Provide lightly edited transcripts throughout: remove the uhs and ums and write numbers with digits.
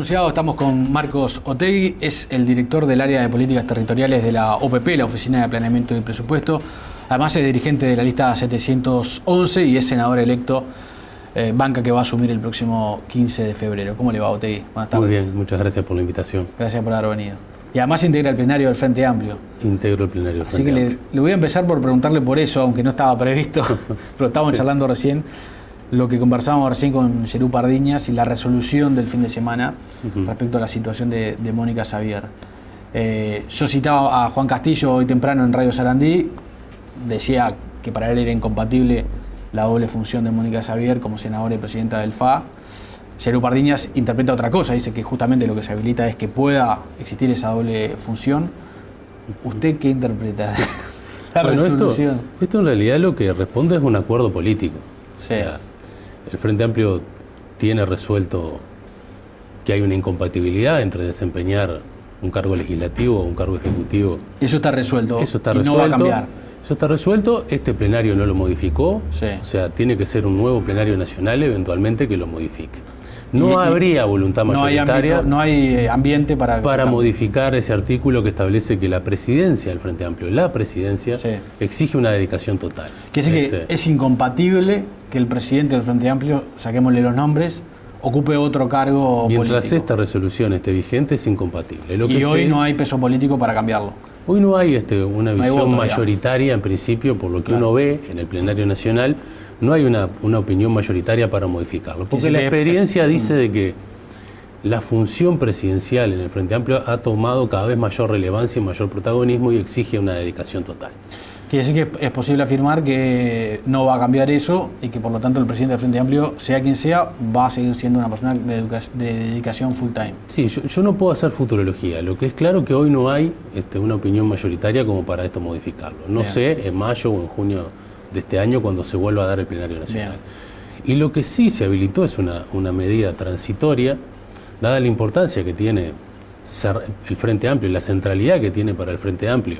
Asociado, estamos con Marcos Otegui, es el director del área de políticas territoriales de la OPP, la Oficina de Planeamiento y Presupuesto. Además es dirigente de la lista 711 y es senador electo, banca que va a asumir el próximo 15 de febrero. ¿Cómo le va, Otegui? Buenas tardes. Muy bien, muchas gracias por la invitación. Gracias por haber venido. Y además integra el plenario del Frente Amplio. Integro el plenario del Frente Amplio. Así que le voy a empezar por preguntarle por eso, aunque no estaba previsto, pero estábamos charlando recién. Lo que conversábamos recién con Yerú Pardiñas y la resolución del fin de semana respecto a la situación de Mónica Xavier. Yo citaba a Juan Castillo hoy temprano en Radio Sarandí, decía que para él era incompatible la doble función de Mónica Xavier como senadora y presidenta del FA. Yerú Pardiñas interpreta otra cosa, dice que justamente lo que se habilita es que pueda existir esa doble función. ¿Usted qué interpreta? La resolución. Esto en realidad lo que responde es un acuerdo político. Sí. O sea, el Frente Amplio tiene resuelto que hay una incompatibilidad entre desempeñar un cargo legislativo o un cargo ejecutivo. Eso está resuelto. Eso está y resuelto. No va a cambiar. Eso está resuelto. Este plenario no lo modificó. Sí. O sea, tiene que ser un nuevo plenario nacional eventualmente que lo modifique. No habría voluntad mayoritaria. No hay ambiente para modificar ese artículo que establece que la presidencia del Frente Amplio, la presidencia, sí, exige una dedicación total. Quiere decir que es incompatible que el presidente del Frente Amplio, saquémosle los nombres, ocupe otro cargo mientras político. Esta resolución esté vigente es incompatible. Y hoy no hay peso político para cambiarlo. Hoy no hay una visión mayoritaria en principio, por lo que uno ve en el plenario nacional. No hay una opinión mayoritaria para modificarlo, porque la experiencia dice de que la función presidencial en el Frente Amplio ha tomado cada vez mayor relevancia y mayor protagonismo y exige una dedicación total. Quiere decir que es posible afirmar que no va a cambiar eso y que por lo tanto el presidente del Frente Amplio, sea quien sea, va a seguir siendo una persona de dedicación full time. Sí, yo no puedo hacer futurología. Lo que es claro que hoy no hay una opinión mayoritaria como para esto modificarlo. No sé, en mayo o en junio de este año cuando se vuelva a dar el plenario nacional. Bien. Y lo que sí se habilitó es una medida transitoria, dada la importancia que tiene el Frente Amplio y la centralidad que tiene para el Frente Amplio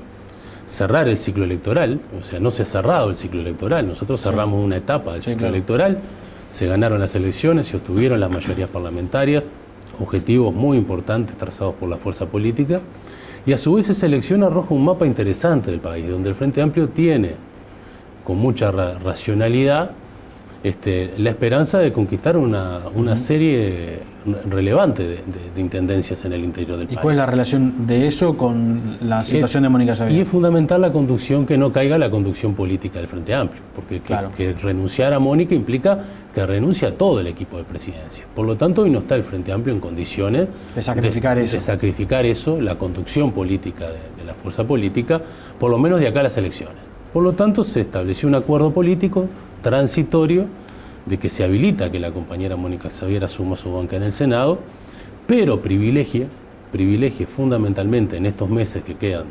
cerrar el ciclo electoral. O sea, no se ha cerrado el ciclo electoral, nosotros cerramos una etapa del ciclo electoral, se ganaron las elecciones, se obtuvieron las mayorías parlamentarias, objetivos muy importantes trazados por la fuerza política, y a su vez esa elección arroja un mapa interesante del país, donde el Frente Amplio tiene con mucha racionalidad la esperanza de conquistar una serie relevante de intendencias en el interior del país. ¿Y cuál es la relación de eso con la situación de Mónica Xavier? Y es fundamental la conducción, que no caiga la conducción política del Frente Amplio, porque que renunciar a Mónica implica que renuncia a todo el equipo de presidencia. Por lo tanto, hoy no está el Frente Amplio en condiciones de sacrificar eso, la conducción política de la fuerza política, por lo menos de acá a las elecciones. Por lo tanto, se estableció un acuerdo político transitorio de que se habilita que la compañera Mónica Xavier asuma su banca en el Senado, pero privilegie fundamentalmente en estos meses que quedan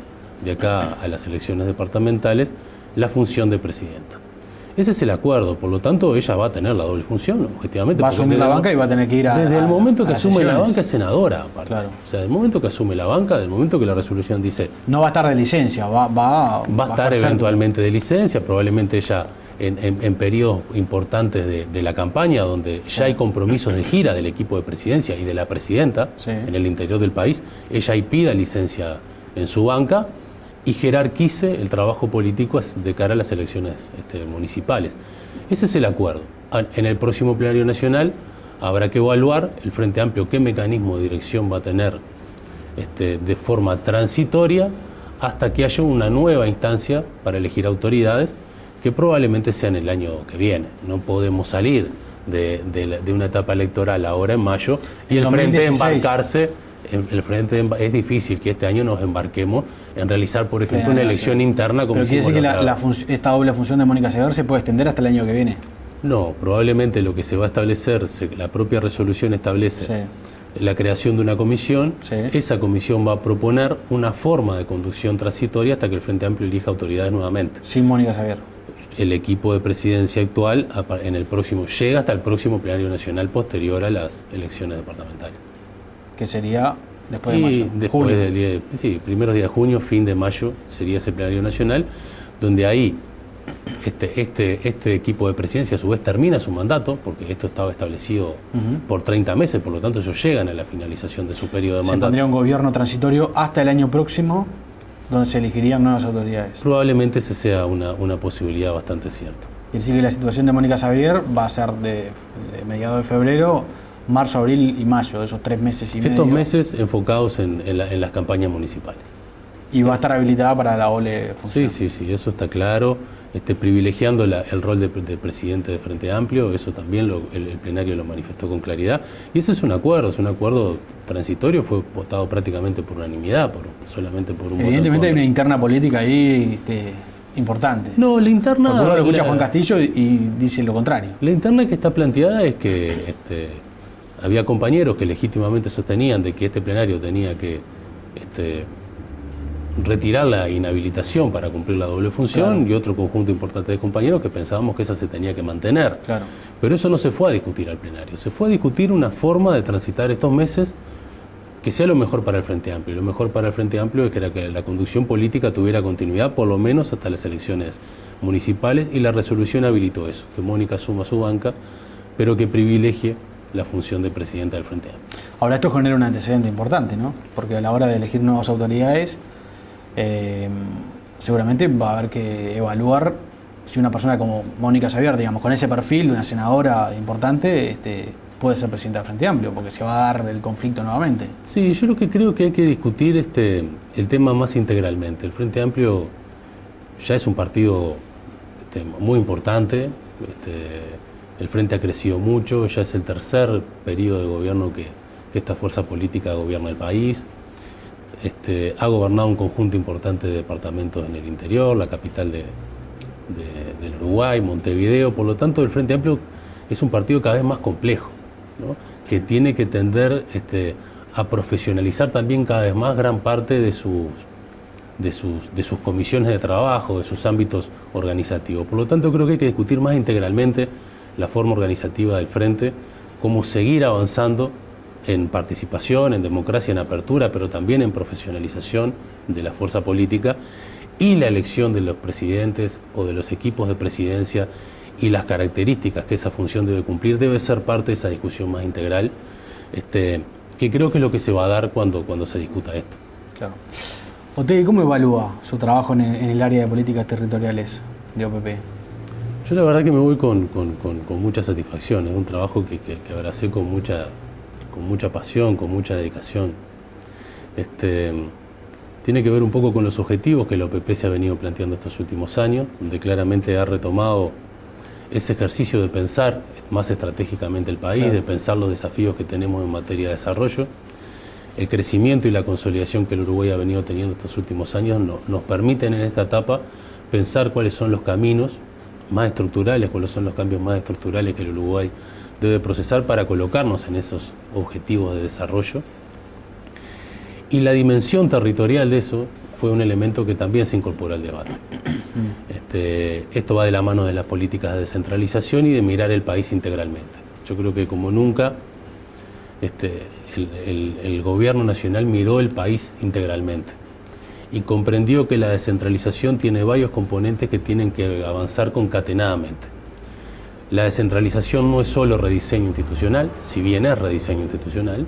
de acá a las elecciones departamentales la función de presidenta. Ese es el acuerdo, por lo tanto ella va a tener la doble función, objetivamente. Va a asumir la banca y va a tener que ir desde el momento que asume la banca es senadora, aparte. Claro. O sea, del momento que asume la banca, del momento que la resolución dice... No va a estar de licencia, va a estar eventualmente de licencia, probablemente ella en periodos importantes de la campaña, donde ya hay compromisos de gira del equipo de presidencia y de la presidenta en el interior del país, ella ahí pida licencia en su banca y jerarquice el trabajo político de cara a las elecciones municipales. Ese es el acuerdo. En el próximo plenario nacional habrá que evaluar el Frente Amplio qué mecanismo de dirección va a tener de forma transitoria hasta que haya una nueva instancia para elegir autoridades que probablemente sea en el año que viene. No podemos salir de una etapa electoral ahora en mayo y el Frente embarcarse. Es difícil que este año nos embarquemos en realizar, por ejemplo, una elección interna como hicimos. Pero quiere decir que esta doble función de Mónica Xavier se puede extender hasta el año que viene. No, probablemente lo que se va a establecer, la propia resolución establece la creación de una comisión. Esa comisión va a proponer una forma de conducción transitoria hasta que el Frente Amplio elija autoridades nuevamente. Sin Mónica Xavier. El equipo de presidencia actual llega hasta el próximo plenario nacional posterior a las elecciones departamentales. Que sería después de mayo. Después del primeros días de junio, fin de mayo, sería ese plenario nacional, donde ahí este equipo de presidencia a su vez termina su mandato, porque esto estaba establecido por 30 meses, por lo tanto ellos llegan a la finalización de su periodo de mandato. Se tendría un gobierno transitorio hasta el año próximo, donde se elegirían nuevas autoridades. Probablemente esa sea una posibilidad bastante cierta. Quiere decir que la situación de Mónica Xavier va a ser de mediados de febrero, marzo, abril y mayo, esos 3 meses y medio. Estos meses enfocados en las campañas municipales. Y va a estar habilitada para la doble función. Sí, eso está claro. Privilegiando el rol de presidente de Frente Amplio, eso también el plenario lo manifestó con claridad. Y ese es un acuerdo transitorio, fue votado prácticamente por unanimidad, solamente por un voto. Evidentemente hay una interna política ahí importante. No, la interna... Porque uno lo escucha a Juan Castillo y dice lo contrario. La interna que está planteada es que había compañeros que legítimamente sostenían de que este plenario tenía que retirar la inhabilitación para cumplir la doble función, claro, y otro conjunto importante de compañeros que pensábamos que esa se tenía que mantener. Claro. Pero eso no se fue a discutir al plenario, se fue a discutir una forma de transitar estos meses que sea lo mejor para el Frente Amplio. Lo mejor para el Frente Amplio es que la conducción política tuviera continuidad, por lo menos hasta las elecciones municipales, y la resolución habilitó eso, que Mónica suma su banca, pero que privilegie la función de presidenta del Frente Amplio. Ahora, esto genera un antecedente importante, ¿no? Porque a la hora de elegir nuevas autoridades, seguramente va a haber que evaluar si una persona como Mónica Xavier, digamos, con ese perfil de una senadora importante, puede ser presidenta del Frente Amplio, porque se va a dar el conflicto nuevamente. Sí, yo creo que hay que discutir el tema más integralmente. El Frente Amplio ya es un partido muy importante, el Frente ha crecido mucho, ya es el tercer periodo de gobierno que esta fuerza política gobierna el país. Ha gobernado un conjunto importante de departamentos en el interior, la capital del Uruguay, Montevideo. Por lo tanto, el Frente Amplio es un partido cada vez más complejo, ¿no? Que tiene que tender a profesionalizar también cada vez más gran parte de sus comisiones de trabajo, de sus ámbitos organizativos. Por lo tanto, creo que hay que discutir más integralmente la forma organizativa del Frente, cómo seguir avanzando en participación, en democracia, en apertura, pero también en profesionalización de la fuerza política, y la elección de los presidentes o de los equipos de presidencia y las características que esa función debe cumplir debe ser parte de esa discusión más integral, que creo que es lo que se va a dar cuando se discuta esto. Claro. Otegi, ¿cómo evalúa su trabajo en el área de políticas territoriales de OPP? Yo la verdad que me voy con mucha satisfacción, es un trabajo que abracé con mucha pasión, con mucha dedicación. Tiene que ver un poco con los objetivos que la OPP se ha venido planteando estos últimos años, donde claramente ha retomado ese ejercicio de pensar más estratégicamente el país, claro, de pensar los desafíos que tenemos en materia de desarrollo. El crecimiento y la consolidación que el Uruguay ha venido teniendo estos últimos años nos permiten en esta etapa pensar cuáles son los caminos más estructurales, cuáles son los cambios más estructurales que el Uruguay debe procesar para colocarnos en esos objetivos de desarrollo. Y la dimensión territorial de eso fue un elemento que también se incorporó al debate. Esto va de la mano de las políticas de descentralización y de mirar el país integralmente. Yo creo que como nunca el gobierno nacional miró el país integralmente y comprendió que la descentralización tiene varios componentes que tienen que avanzar concatenadamente. La descentralización no es solo rediseño institucional, si bien es rediseño institucional.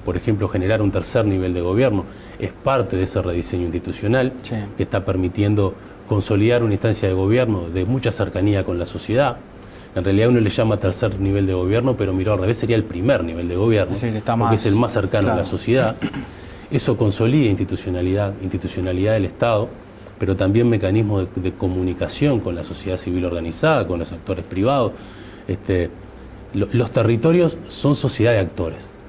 Por ejemplo, generar un tercer nivel de gobierno es parte de ese rediseño institucional, sí, que está permitiendo consolidar una instancia de gobierno de mucha cercanía con la sociedad. En realidad uno le llama tercer nivel de gobierno, pero miró al revés, sería el primer nivel de gobierno, es porque es el más cercano, claro, a la sociedad. Eso consolida institucionalidad del Estado, pero también mecanismos de comunicación con la sociedad civil organizada, con los actores privados. Los territorios son sociedad de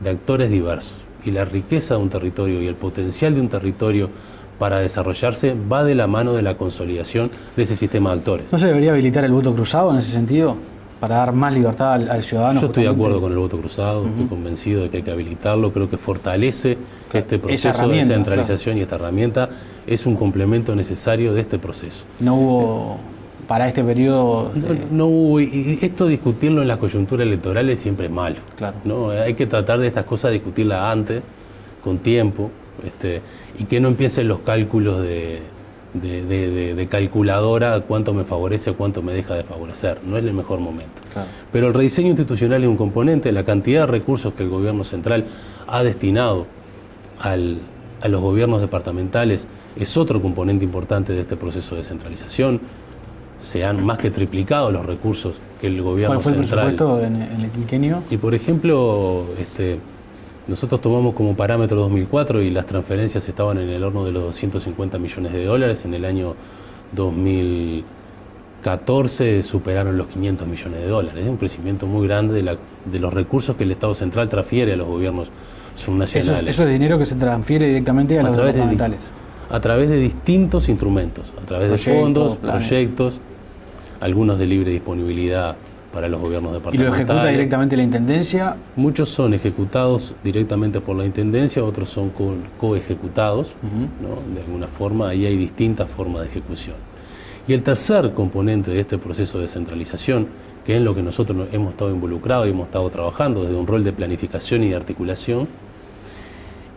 actores diversos, y la riqueza de un territorio y el potencial de un territorio para desarrollarse va de la mano de la consolidación de ese sistema de actores. ¿No se debería habilitar el voto cruzado en ese sentido, para dar más libertad al ciudadano? Yo estoy de acuerdo con el voto cruzado, estoy convencido de que hay que habilitarlo, creo que fortalece este proceso de centralización, claro, y esta herramienta es un complemento necesario de este proceso. No hubo para este periodo... No hubo, y esto discutirlo en las coyunturas electorales siempre es malo, claro, ¿no? Hay que tratar de estas cosas discutirlas antes, con tiempo, y que no empiecen los cálculos de de calculadora cuánto me favorece o cuánto me deja de favorecer. No es el mejor momento. Claro. Pero el rediseño institucional es un componente, la cantidad de recursos que el gobierno central ha destinado a los gobiernos departamentales es otro componente importante de este proceso de descentralización. Se han más que triplicado los recursos que el gobierno central. ¿Cuál fue el presupuesto en el quinquenio? Y por ejemplo, nosotros tomamos como parámetro 2004 y las transferencias estaban en el horno de los 250 millones de dólares. En el año 2014 superaron los 500 millones de dólares. Es un crecimiento muy grande de los recursos que el Estado central transfiere a los gobiernos subnacionales. Eso es dinero que se transfiere directamente a los departamentales. A través de distintos instrumentos, a través de fondos, proyectos, algunos de libre disponibilidad para los gobiernos departamentales. ¿Y lo ejecuta directamente la Intendencia? Muchos son ejecutados directamente por la Intendencia, otros son coejecutados, ¿no? De alguna forma, ahí hay distintas formas de ejecución. Y el tercer componente de este proceso de descentralización, que es en lo que nosotros hemos estado involucrados y hemos estado trabajando desde un rol de planificación y de articulación,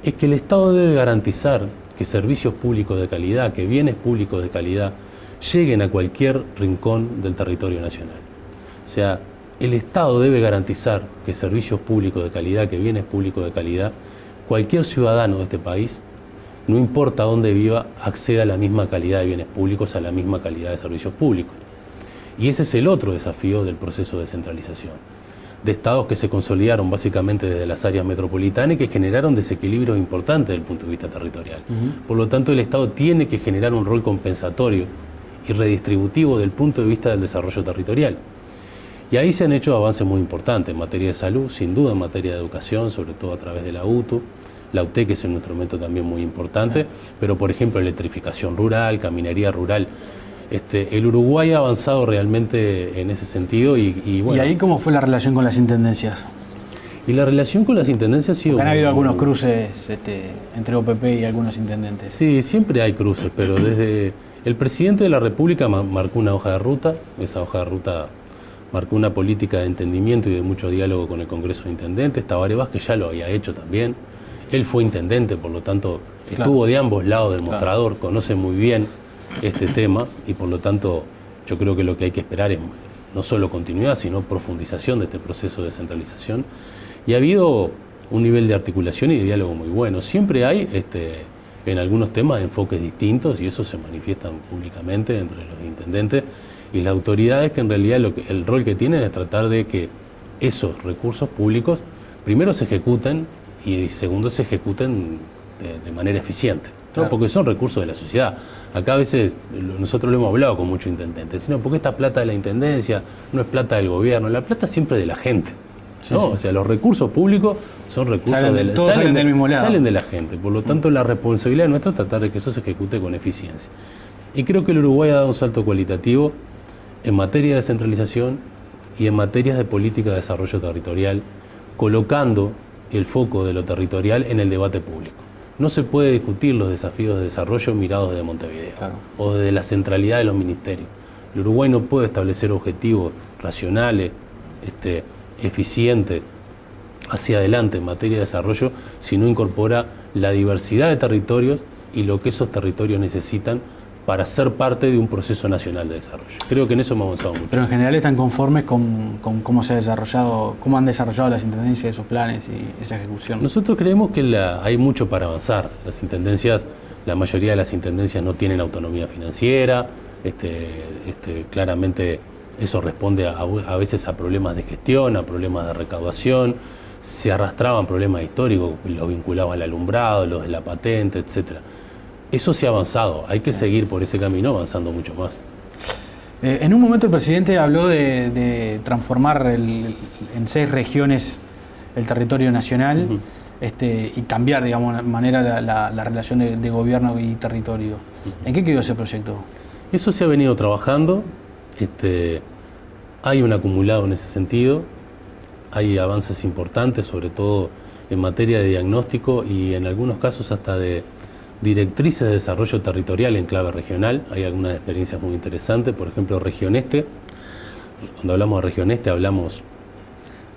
es que el Estado debe garantizar que servicios públicos de calidad, que bienes públicos de calidad, lleguen a cualquier rincón del territorio nacional. O sea, el Estado debe garantizar que servicios públicos de calidad, que bienes públicos de calidad, cualquier ciudadano de este país, no importa dónde viva, acceda a la misma calidad de bienes públicos, a la misma calidad de servicios públicos. Y ese es el otro desafío del proceso de descentralización, de estados que se consolidaron básicamente desde las áreas metropolitanas y que generaron desequilibrios importantes desde el punto de vista territorial. Por lo tanto, el Estado tiene que generar un rol compensatorio y redistributivo del punto de vista del desarrollo territorial. Y ahí se han hecho avances muy importantes en materia de salud, sin duda en materia de educación, sobre todo a través de la UTU. La UTEC es un instrumento también muy importante, pero por ejemplo electrificación rural, caminería rural. El Uruguay ha avanzado realmente en ese sentido y bueno. ¿Y ahí cómo fue la relación con las intendencias? Y la relación con las intendencias ha sido... Han habido algunos cruces entre OPP y algunos intendentes. Sí, siempre hay cruces, pero desde el presidente de la República marcó una hoja de ruta. Esa hoja de ruta marcó una política de entendimiento y de mucho diálogo con el Congreso de Intendentes. Tabaré Vázquez ya lo había hecho también. Él fue intendente, por lo tanto, estuvo de ambos lados del mostrador, conoce muy bien este tema y por lo tanto yo creo que lo que hay que esperar es no solo continuidad, sino profundización de este proceso de descentralización. Y ha habido un nivel de articulación y de diálogo muy bueno. Siempre hay en algunos temas enfoques distintos y eso se manifiesta públicamente entre los intendentes y las autoridades, que en realidad el rol que tienen es tratar de que esos recursos públicos primero se ejecuten y segundo se ejecuten de manera eficiente. Claro. Porque son recursos de la sociedad. Acá a veces nosotros lo hemos hablado con muchos intendentes, sino porque esta plata de la intendencia no es plata del gobierno, la plata siempre de la gente. Sí, ¿no? Sí. O sea, los recursos públicos son recursos salen del mismo lado. Salen de la gente. Por lo tanto, la responsabilidad nuestra es tratar de que eso se ejecute con eficiencia. Y creo que el Uruguay ha dado un salto cualitativo en materia de descentralización y en materias de política de desarrollo territorial, colocando el foco de lo territorial en el debate público. No se puede discutir los desafíos de desarrollo mirados desde Montevideo, claro, o desde la centralidad de los ministerios. El Uruguay no puede establecer objetivos racionales, eficientes, hacia adelante en materia de desarrollo si no incorpora la diversidad de territorios y lo que esos territorios necesitan para ser parte de un proceso nacional de desarrollo. Creo que en eso hemos avanzado mucho. Pero en general están conformes con cómo se ha desarrollado, cómo han desarrollado las intendencias esos planes y esa ejecución. Nosotros creemos que hay mucho para avanzar. Las intendencias, la mayoría de las intendencias no tienen autonomía financiera, claramente eso responde a veces a problemas de gestión, a problemas de recaudación, se arrastraban problemas históricos, los vinculados al alumbrado, los de la patente, etcétera. Eso se ha avanzado, hay que seguir por ese camino avanzando mucho más. En un momento el presidente habló de transformar en 6 regiones el territorio nacional, y cambiar, digamos, de manera la relación de gobierno y territorio. ¿En qué quedó ese proyecto? Eso se ha venido trabajando, hay un acumulado en ese sentido, hay avances importantes, sobre todo en materia de diagnóstico y en algunos casos hasta de directrices de desarrollo territorial en clave regional. Hay algunas experiencias muy interesantes, por ejemplo, Región Este. Cuando hablamos de Región Este hablamos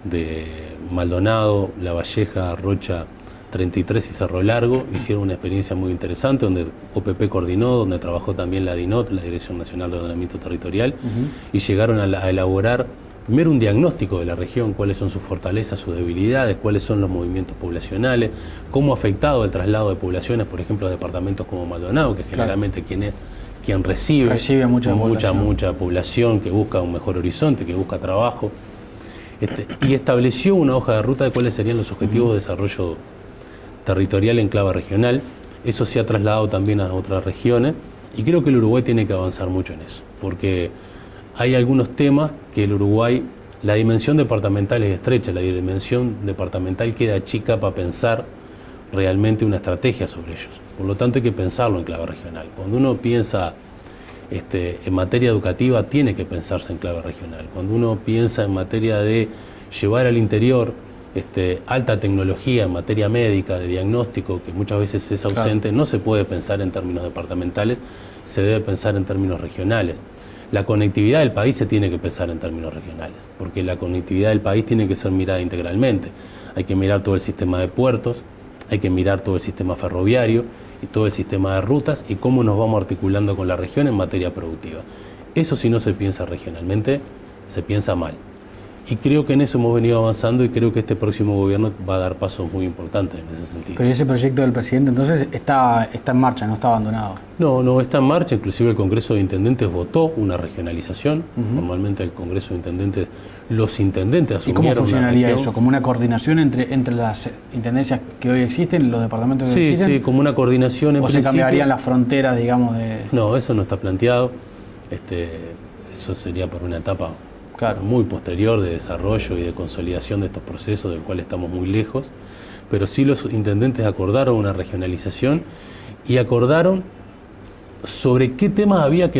de Maldonado, La Valleja, Rocha, 33 y Cerro Largo, hicieron una experiencia muy interesante donde OPP coordinó, donde trabajó también la DINOT, la Dirección Nacional de Ordenamiento Territorial, y llegaron a elaborar primero un diagnóstico de la región, cuáles son sus fortalezas, sus debilidades, cuáles son los movimientos poblacionales, cómo ha afectado el traslado de poblaciones, por ejemplo, a departamentos como Maldonado, que generalmente quien recibe mucha población que busca un mejor horizonte, que busca trabajo, y estableció una hoja de ruta de cuáles serían los objetivos de desarrollo territorial en clave regional. Eso se ha trasladado también a otras regiones, y creo que el Uruguay tiene que avanzar mucho en eso, porque hay algunos temas que el Uruguay, la dimensión departamental es estrecha, la dimensión departamental queda chica para pensar realmente una estrategia sobre ellos. Por lo tanto hay que pensarlo en clave regional. Cuando uno piensa en materia educativa, tiene que pensarse en clave regional. Cuando uno piensa en materia de llevar al interior alta tecnología en materia médica, de diagnóstico, que muchas veces es ausente, no se puede pensar en términos departamentales, se debe pensar en términos regionales. La conectividad del país se tiene que pensar en términos regionales, porque la conectividad del país tiene que ser mirada integralmente. Hay que mirar todo el sistema de puertos, hay que mirar todo el sistema ferroviario y todo el sistema de rutas y cómo nos vamos articulando con la región en materia productiva. Eso, si no se piensa regionalmente, se piensa mal. Y creo que en eso hemos venido avanzando, y creo que este próximo gobierno va a dar pasos muy importantes en ese sentido. Pero ese proyecto del presidente entonces está en marcha, no está abandonado. No está en marcha. Inclusive el Congreso de Intendentes votó una regionalización. Formalmente el Congreso de Intendentes, los intendentes asumieron. ¿Y cómo funcionaría eso? ¿Como una coordinación entre las intendencias que hoy existen, los departamentos que hoy existen? Sí, como una coordinación en ¿O se cambiarían las fronteras, digamos, de...? No, eso no está planteado. Eso sería por una etapa muy posterior de desarrollo y de consolidación de estos procesos, del cual estamos muy lejos, pero sí los intendentes acordaron una regionalización y acordaron sobre qué temas habría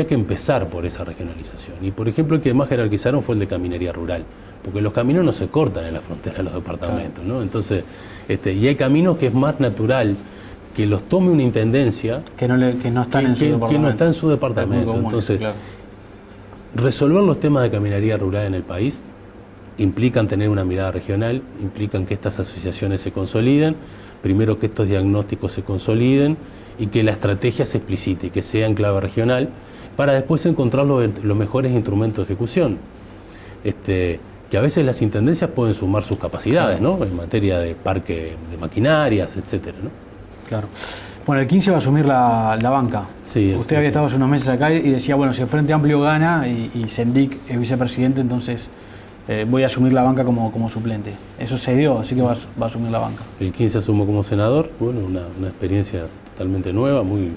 que empezar por esa regionalización. Y por ejemplo, el que más jerarquizaron fue el de caminería rural, porque los caminos no se cortan en la frontera de los departamentos, ¿no? Entonces, y hay caminos que es más natural que los tome una intendencia que no están en su departamento. Que no está en su departamento. Entonces, resolver los temas de caminaría rural en el país implican tener una mirada regional, implican que estas asociaciones se consoliden, primero que estos diagnósticos se consoliden y que la estrategia se explicite y que sea en clave regional, para después encontrar los mejores instrumentos de ejecución. Que a veces las intendencias pueden sumar sus capacidades, ¿no? En materia de parque de maquinarias, etcétera, ¿no? Claro. Bueno, el 15 va a asumir la banca. Sí, usted había estado hace unos meses acá y decía, bueno, si el Frente Amplio gana y Sendik es vicepresidente, entonces voy a asumir la banca como suplente. Eso se dio, así que va a asumir la banca. El 15 asumo como senador, bueno, una experiencia totalmente nueva, muy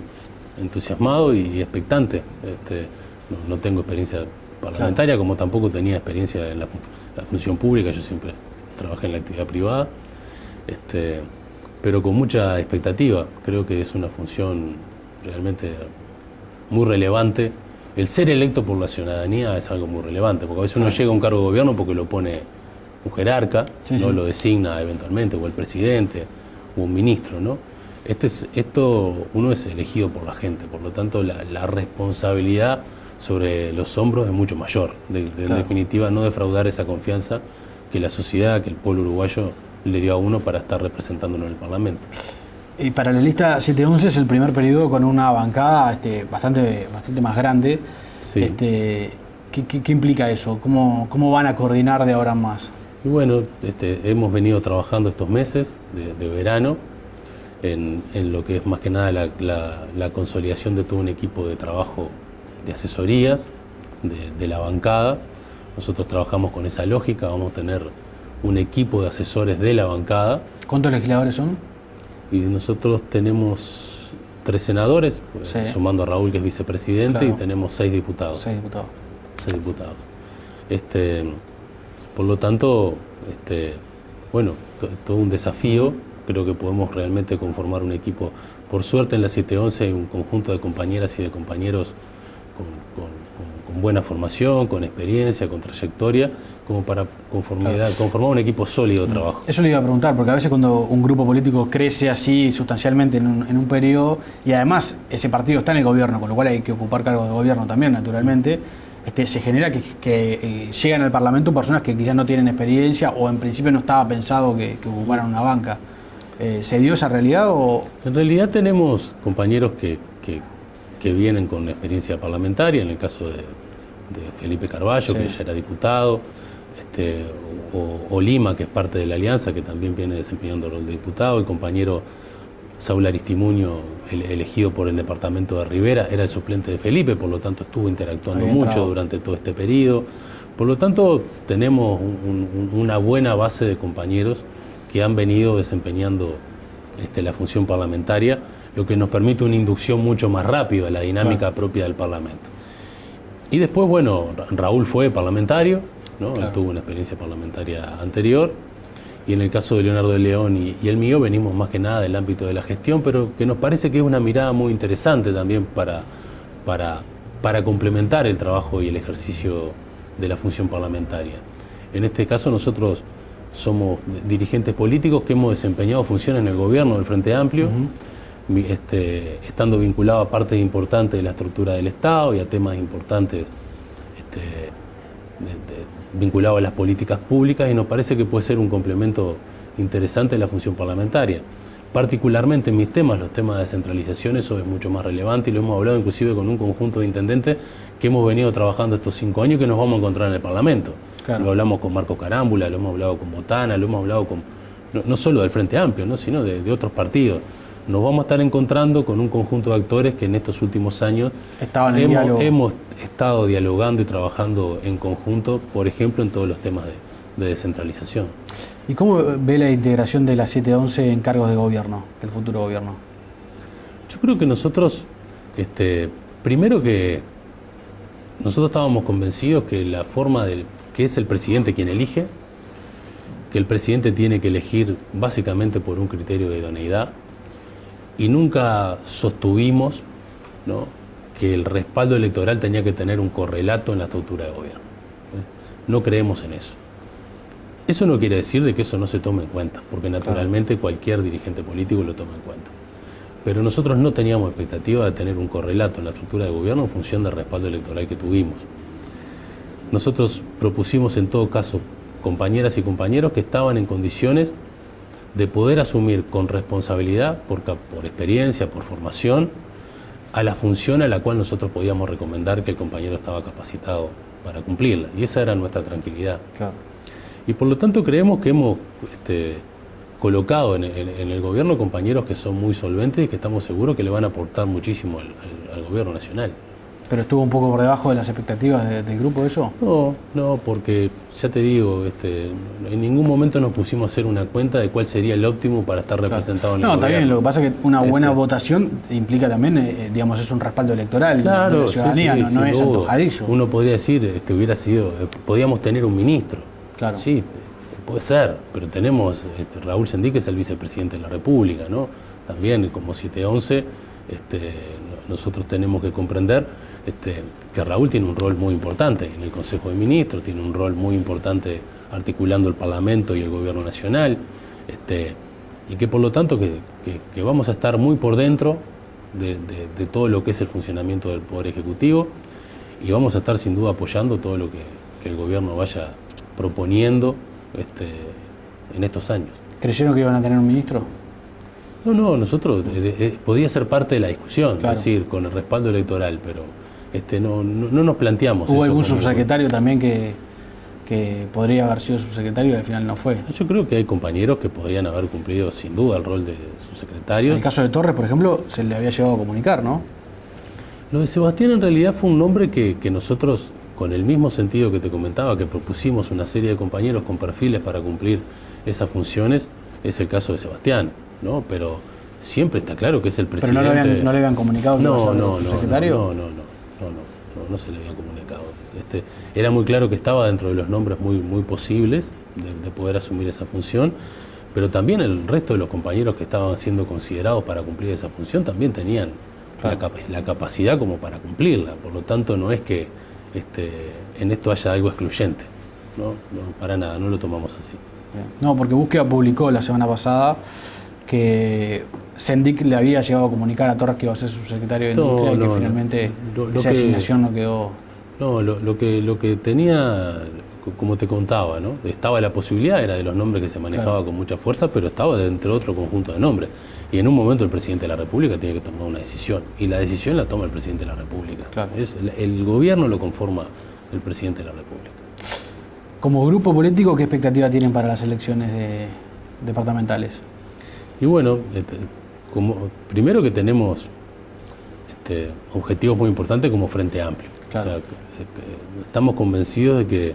entusiasmado y expectante. No tengo experiencia parlamentaria, como tampoco tenía experiencia en la función pública, yo siempre trabajé en la actividad privada. Pero con mucha expectativa. Creo que es una función realmente muy relevante. El ser electo por la ciudadanía es algo muy relevante, porque a veces uno llega a un cargo de gobierno porque lo pone un jerarca, lo designa eventualmente, o el presidente, o un ministro, ¿no? Uno es elegido por la gente, por lo tanto la responsabilidad sobre los hombros es mucho mayor. En definitiva, no defraudar esa confianza que la sociedad, que el pueblo uruguayo le dio a uno para estar representándolo en el Parlamento. Y para la lista 711 es el primer periodo con una bancada bastante más grande. Sí. ¿Qué implica eso? ¿Cómo van a coordinar de ahora en más? Y bueno, hemos venido trabajando estos meses de verano en lo que es más que nada la consolidación de todo un equipo de trabajo de asesorías de la bancada. Nosotros trabajamos con esa lógica, vamos a tener un equipo de asesores de la bancada. ¿Cuántos legisladores son? Y nosotros tenemos 3 senadores, sumando a Raúl, que es vicepresidente, y tenemos 6 diputados. 6 diputados. 6 diputados. Por lo tanto, bueno, todo un desafío. Creo que podemos realmente conformar un equipo. Por suerte en la 711 hay un conjunto de compañeras y de compañeros con buena formación, con experiencia, con trayectoria, como para conformar un equipo sólido de trabajo. Eso le iba a preguntar, porque a veces cuando un grupo político crece así sustancialmente en un periodo, y además ese partido está en el gobierno, con lo cual hay que ocupar cargos de gobierno también, naturalmente, se genera que llegan al Parlamento personas que quizás no tienen experiencia o en principio no estaba pensado que ocuparan una banca. ¿Se dio esa realidad o...? En realidad tenemos compañeros que vienen con experiencia parlamentaria, en el caso de Felipe Carballo, que ya era diputado, o Lima, que es parte de la Alianza, que también viene desempeñando el rol de diputado, el compañero Saúl Aristimuño, elegido por el departamento de Rivera, era el suplente de Felipe, por lo tanto estuvo interactuando mucho durante todo este periodo. Por lo tanto, tenemos una buena base de compañeros que han venido desempeñando la función parlamentaria, lo que nos permite una inducción mucho más rápida a la dinámica propia del Parlamento. Y después, bueno, Raúl fue parlamentario, ¿no? Él tuvo una experiencia parlamentaria anterior, y en el caso de Leonardo de León y el mío venimos más que nada del ámbito de la gestión, pero que nos parece que es una mirada muy interesante también para complementar el trabajo y el ejercicio de la función parlamentaria. En este caso nosotros somos dirigentes políticos que hemos desempeñado funciones en el gobierno del Frente Amplio, estando vinculados a partes importantes de la estructura del Estado y a temas importantes vinculados a las políticas públicas, y nos parece que puede ser un complemento interesante de la función parlamentaria. Particularmente en mis temas, los temas de descentralización, eso es mucho más relevante y lo hemos hablado inclusive con un conjunto de intendentes que hemos venido trabajando estos 5 años y que nos vamos a encontrar en el Parlamento. Claro. Lo hablamos con Marcos Carámbula, lo hemos hablado con Botana, lo hemos hablado con, no solo del Frente Amplio, ¿no? sino de otros partidos. Nos vamos a estar encontrando con un conjunto de actores que en estos últimos años hemos estado dialogando y trabajando en conjunto, por ejemplo, en todos los temas de descentralización. ¿Y cómo ve la integración de la 711 en cargos de gobierno, del futuro gobierno? Yo creo que nosotros, primero que nosotros estábamos convencidos que la forma que es el presidente quien elige, que el presidente tiene que elegir básicamente por un criterio de idoneidad, y nunca sostuvimos, ¿no?, que el respaldo electoral tenía que tener un correlato en la estructura de gobierno. No creemos en eso. Eso no quiere decir de que eso no se tome en cuenta, porque naturalmente cualquier dirigente político lo toma en cuenta. Pero nosotros no teníamos expectativa de tener un correlato en la estructura de gobierno en función del respaldo electoral que tuvimos. Nosotros propusimos en todo caso compañeras y compañeros que estaban en condiciones de poder asumir con responsabilidad, por experiencia, por formación, a la función a la cual nosotros podíamos recomendar que el compañero estaba capacitado para cumplirla. Y esa era nuestra tranquilidad. Claro. Y por lo tanto creemos que hemos colocado en el gobierno compañeros que son muy solventes y que estamos seguros que le van a aportar muchísimo al gobierno nacional. ¿Pero estuvo un poco por debajo de las expectativas del grupo eso? No, porque ya te digo, en ningún momento nos pusimos a hacer una cuenta de cuál sería el óptimo para estar representado en el gobierno. No, está bien, lo que pasa es que una buena votación implica también, digamos, es un respaldo electoral de la ciudadanía, sí, no es antojadizo. Uno podría decir, podíamos tener un ministro. Claro. Sí, puede ser, pero tenemos, Raúl Sendí, que es el vicepresidente de la República, ¿no? También como 711, nosotros tenemos que comprender que Raúl tiene un rol muy importante en el Consejo de Ministros, tiene un rol muy importante articulando el Parlamento y el Gobierno Nacional, y que por lo tanto que vamos a estar muy por dentro de todo lo que es el funcionamiento del Poder Ejecutivo, y vamos a estar sin duda apoyando todo lo que el Gobierno vaya proponiendo en estos años. ¿Creyeron que iban a tener un ministro? No, nosotros podía ser parte de la discusión, claro, es decir, con el respaldo electoral, pero no nos planteamos. ¿Hubo algún subsecretario también que podría haber sido subsecretario y al final no fue? Yo creo que hay compañeros que podrían haber cumplido sin duda el rol de subsecretarios. En el caso de Torres, por ejemplo, se le había llegado a comunicar, ¿no? Lo de Sebastián en realidad fue un nombre que nosotros, con el mismo sentido que te comentaba, que propusimos una serie de compañeros con perfiles para cumplir esas funciones, es el caso de Sebastián, ¿no? Pero siempre está claro que es el presidente. ¿Pero no le habían comunicado que iba a ser subsecretario? No se le había comunicado. Era muy claro que estaba dentro de los nombres muy posibles de poder asumir esa función, pero también el resto de los compañeros que estaban siendo considerados para cumplir esa función también tenían la capacidad como para cumplirla. Por lo tanto, no es que en esto haya algo excluyente. No, para nada, no lo tomamos así. No, porque Búsqueda publicó la semana pasada que Sendik le había llegado a comunicar a Torres que iba a ser subsecretario de Industria y que finalmente esa asignación no quedó. No, lo que tenía como te contaba, ¿no? Estaba la posibilidad, era de los nombres que se manejaba con mucha fuerza, pero estaba dentro de otro conjunto de nombres. Y en un momento el presidente de la República tiene que tomar una decisión. Y la decisión la toma el presidente de la República. El gobierno lo conforma el presidente de la República. Como grupo político, ¿qué expectativa tienen para las elecciones departamentales? Y bueno, primero que tenemos objetivos muy importantes como Frente Amplio. O sea, estamos convencidos de que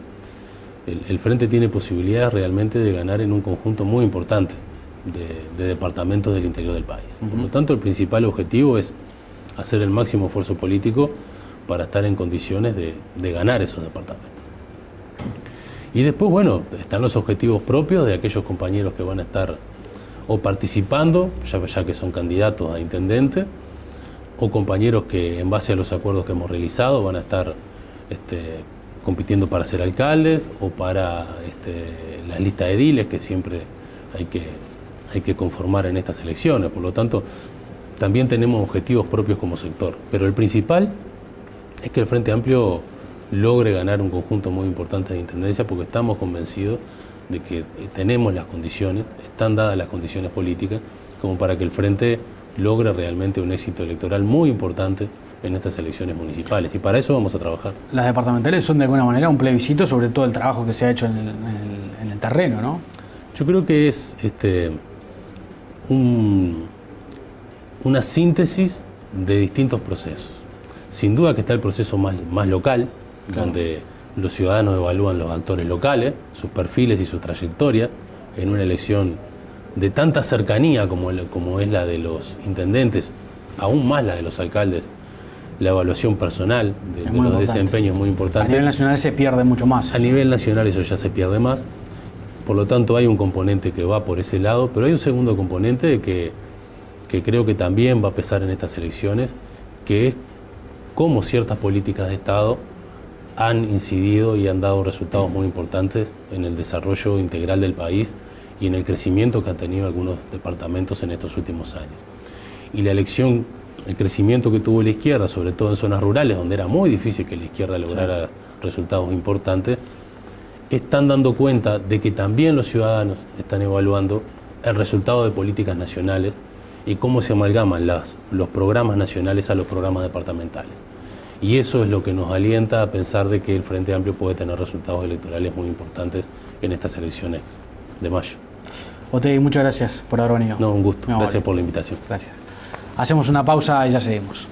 el Frente tiene posibilidades realmente de ganar en un conjunto muy importante de departamentos del interior del país. Por lo tanto, el principal objetivo es hacer el máximo esfuerzo político para estar en condiciones de ganar esos departamentos. Y después, bueno, están los objetivos propios de aquellos compañeros que van a estar o participando, ya que son candidatos a intendente, o compañeros que en base a los acuerdos que hemos realizado van a estar compitiendo para ser alcaldes o para las listas de ediles que siempre hay que conformar en estas elecciones. Por lo tanto, también tenemos objetivos propios como sector, pero el principal es que el Frente Amplio logre ganar un conjunto muy importante de intendencia, porque estamos convencidos de que tenemos las condiciones, están dadas las condiciones políticas como para que el Frente logre realmente un éxito electoral muy importante en estas elecciones municipales, y para eso vamos a trabajar. Las departamentales son de alguna manera un plebiscito sobre todo el trabajo que se ha hecho en el terreno, ¿no? Yo creo que es una síntesis de distintos procesos. Sin duda que está el proceso más local, donde los ciudadanos evalúan los actores locales, sus perfiles y su trayectoria, en una elección de tanta cercanía como es la de los intendentes, aún más la de los alcaldes. La evaluación personal de los desempeños es muy importante. A nivel nacional se pierde mucho más. A nivel nacional eso ya se pierde más. Por lo tanto, hay un componente que va por ese lado, pero hay un segundo componente que creo que también va a pesar en estas elecciones, que es cómo ciertas políticas de Estado han incidido y han dado resultados muy importantes en el desarrollo integral del país y en el crecimiento que han tenido algunos departamentos en estos últimos años. Y la elección, el crecimiento que tuvo la izquierda, sobre todo en zonas rurales, donde era muy difícil que la izquierda lograra resultados importantes, están dando cuenta de que también los ciudadanos están evaluando el resultado de políticas nacionales y cómo se amalgaman los programas nacionales a los programas departamentales. Y eso es lo que nos alienta a pensar de que el Frente Amplio puede tener resultados electorales muy importantes en estas elecciones de mayo. Otegi, muchas gracias por haber venido. No, un gusto. Gracias por la invitación. Gracias. Hacemos una pausa y ya seguimos.